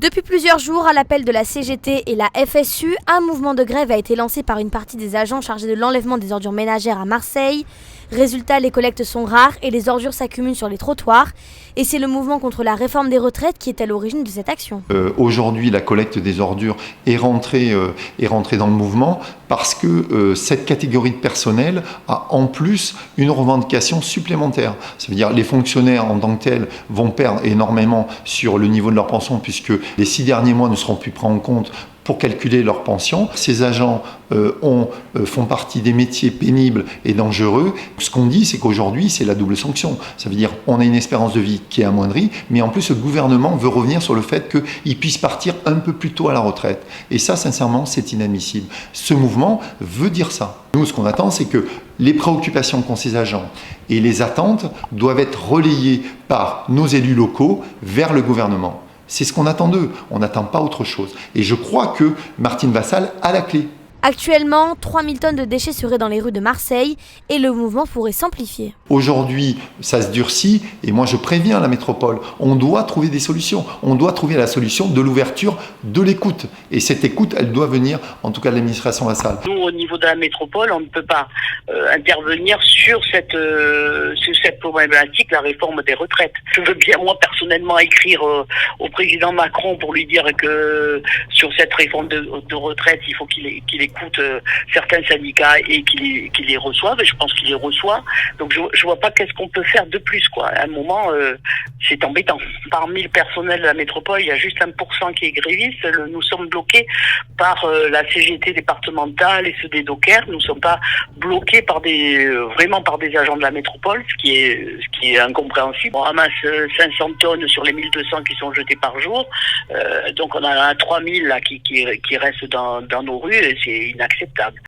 Depuis plusieurs jours, à l'appel de la CGT et la FSU, un mouvement de grève a été lancé par une partie des agents chargés de l'enlèvement des ordures ménagères à Marseille. Résultat, les collectes sont rares et les ordures s'accumulent sur les trottoirs. Et c'est le mouvement contre la réforme des retraites qui est à l'origine de cette action. Aujourd'hui, la collecte des ordures est rentrée dans le mouvement parce que cette catégorie de personnel a en plus une revendication supplémentaire. Ça veut dire que les fonctionnaires en tant que tels vont perdre énormément sur le niveau de leur pension puisque les 6 derniers mois ne seront plus pris en compte pour calculer leur pension. Ces agents font partie des métiers pénibles et dangereux. Ce qu'on dit, c'est qu'aujourd'hui, c'est la double sanction. Ça veut dire qu'on a une espérance de vie qui est amoindrie, mais en plus, le gouvernement veut revenir sur le fait qu'ils puissent partir un peu plus tôt à la retraite. Et ça, sincèrement, c'est inadmissible. Ce mouvement veut dire ça. Nous, ce qu'on attend, c'est que les préoccupations qu'ont ces agents et les attentes doivent être relayées par nos élus locaux vers le gouvernement. C'est ce qu'on attend d'eux, on n'attend pas autre chose. Et je crois que Martine Vassal a la clé. Actuellement, 3000 tonnes de déchets seraient dans les rues de Marseille et le mouvement pourrait s'amplifier. Aujourd'hui, ça se durcit et moi je préviens la métropole, on doit trouver des solutions. On doit trouver la solution de l'ouverture de l'écoute. Et cette écoute, elle doit venir, en tout cas de l'administration Vassal. Nous, au niveau de la métropole, on ne peut pas intervenir sur cette problématique, la réforme des retraites. Je veux bien, moi, personnellement, écrire au président Macron pour lui dire que sur cette réforme de retraite, il faut qu'il écoute certains syndicats et qu'il les reçoive. Et je pense qu'il les reçoit. Donc, je vois pas qu'est-ce qu'on peut faire de plus, quoi. À un moment, c'est embêtant. Parmi le personnel de la métropole, il y a juste 1% qui est gréviste. Nous sommes bloqués par la CGT départementale et ceux des dockers. Nous ne sommes pas bloqués vraiment par des agents de la métropole, ce qui est incompréhensible. On ramasse 500 tonnes sur les 1200 qui sont jetées par jour. Donc on en a 3000 là qui restent dans nos rues et c'est inacceptable.